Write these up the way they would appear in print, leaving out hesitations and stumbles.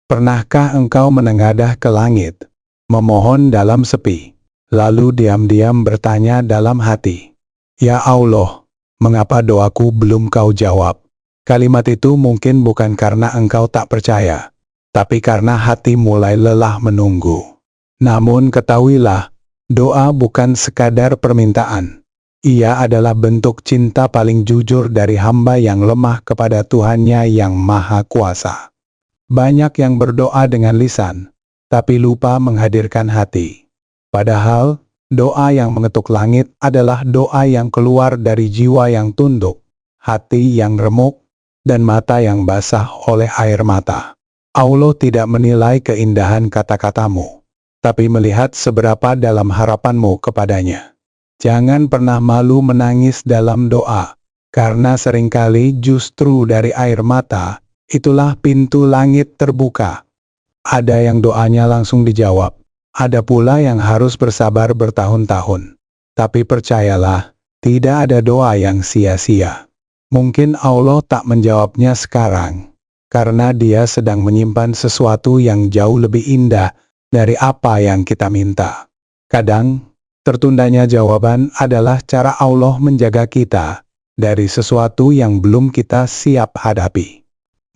Pernahkah engkau menengadah ke langit, memohon dalam sepi, lalu diam-diam bertanya dalam hati, "Ya Allah, mengapa doaku belum kau jawab?" Kalimat itu mungkin bukan karena engkau tak percaya, tapi karena hati mulai lelah menunggu. Namun ketahuilah, doa bukan sekadar permintaan. Ia adalah bentuk cinta paling jujur dari hamba yang lemah kepada Tuhannya yang Maha Kuasa. Banyak yang berdoa dengan lisan, tapi lupa menghadirkan hati. Padahal, doa yang mengetuk langit adalah doa yang keluar dari jiwa yang tunduk, hati yang remuk, dan mata yang basah oleh air mata. Allah tidak menilai keindahan kata-katamu, tapi melihat seberapa dalam harapanmu kepadanya. Jangan pernah malu menangis dalam doa, karena seringkali justru dari air mata, itulah pintu langit terbuka. Ada yang doanya langsung dijawab, ada pula yang harus bersabar bertahun-tahun. Tapi percayalah, tidak ada doa yang sia-sia. Mungkin Allah tak menjawabnya sekarang, karena Dia sedang menyimpan sesuatu yang jauh lebih indah dari apa yang kita minta. Kadang, tertundanya jawaban adalah cara Allah menjaga kita dari sesuatu yang belum kita siap hadapi.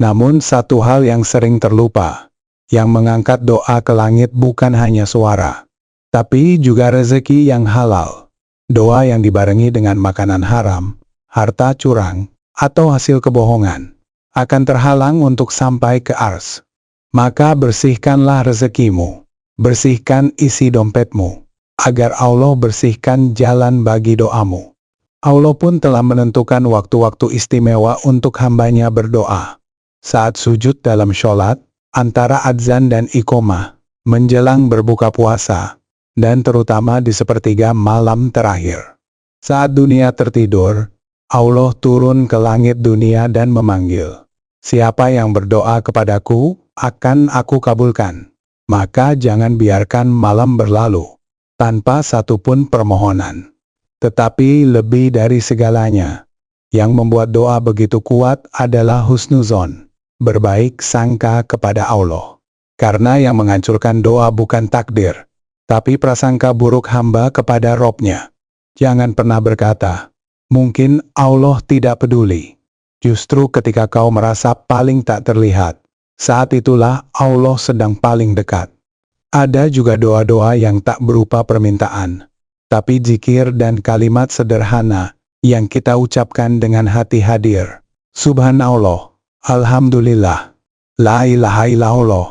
Namun satu hal yang sering terlupa, yang mengangkat doa ke langit bukan hanya suara, tapi juga rezeki yang halal. Doa yang dibarengi dengan makanan haram, harta curang, atau hasil kebohongan, akan terhalang untuk sampai ke ars. Maka bersihkanlah rezekimu, bersihkan isi dompetmu, agar Allah bersihkan jalan bagi doamu. Allah pun telah menentukan waktu-waktu istimewa untuk hambanya berdoa. Saat sujud dalam sholat, antara adzan dan iqomah, menjelang berbuka puasa, dan terutama di sepertiga malam terakhir. Saat dunia tertidur, Allah turun ke langit dunia dan memanggil, "Siapa yang berdoa kepadaku, akan aku kabulkan." Maka jangan biarkan malam berlalu tanpa satupun permohonan. Tetapi lebih dari segalanya, yang membuat doa begitu kuat adalah husnuzon, berbaik sangka kepada Allah. Karena yang menghancurkan doa bukan takdir, tapi prasangka buruk hamba kepada Robnya. Jangan pernah berkata, "Mungkin Allah tidak peduli." Justru ketika kau merasa paling tak terlihat, saat itulah Allah sedang paling dekat. Ada juga doa-doa yang tak berupa permintaan, tapi zikir dan kalimat sederhana yang kita ucapkan dengan hati hadir. Subhanallah, Alhamdulillah, La ilaha illallah,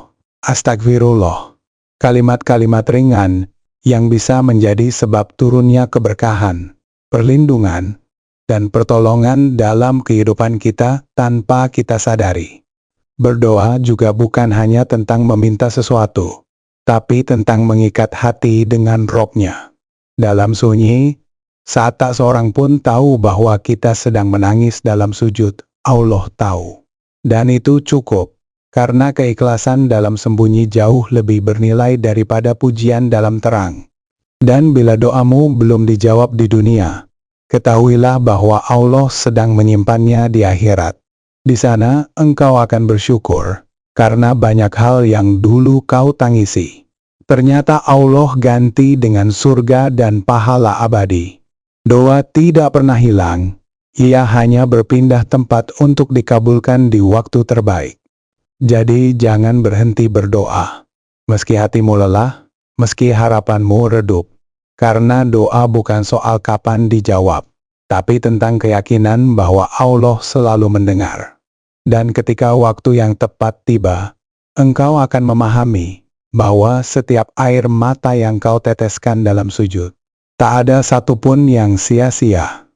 Astagfirullah. Kalimat-kalimat ringan yang bisa menjadi sebab turunnya keberkahan, perlindungan, dan pertolongan dalam kehidupan kita tanpa kita sadari. Berdoa juga bukan hanya tentang meminta sesuatu, tapi tentang mengikat hati dengan Robnya. Dalam sunyi, saat tak seorang pun tahu bahwa kita sedang menangis dalam sujud, Allah tahu. Dan itu cukup, karena keikhlasan dalam sembunyi jauh lebih bernilai daripada pujian dalam terang. Dan bila doamu belum dijawab di dunia, ketahuilah bahwa Allah sedang menyimpannya di akhirat. Di sana engkau akan bersyukur, karena banyak hal yang dulu kau tangisi. Ternyata Allah ganti dengan surga dan pahala abadi. Doa tidak pernah hilang. Ia hanya berpindah tempat untuk dikabulkan di waktu terbaik. Jadi jangan berhenti berdoa. Meski hatimu lelah, meski harapanmu redup. Karena doa bukan soal kapan dijawab, tapi tentang keyakinan bahwa Allah selalu mendengar. Dan ketika waktu yang tepat tiba, engkau akan memahami bahwa setiap air mata yang kau teteskan dalam sujud, tak ada satupun yang sia-sia.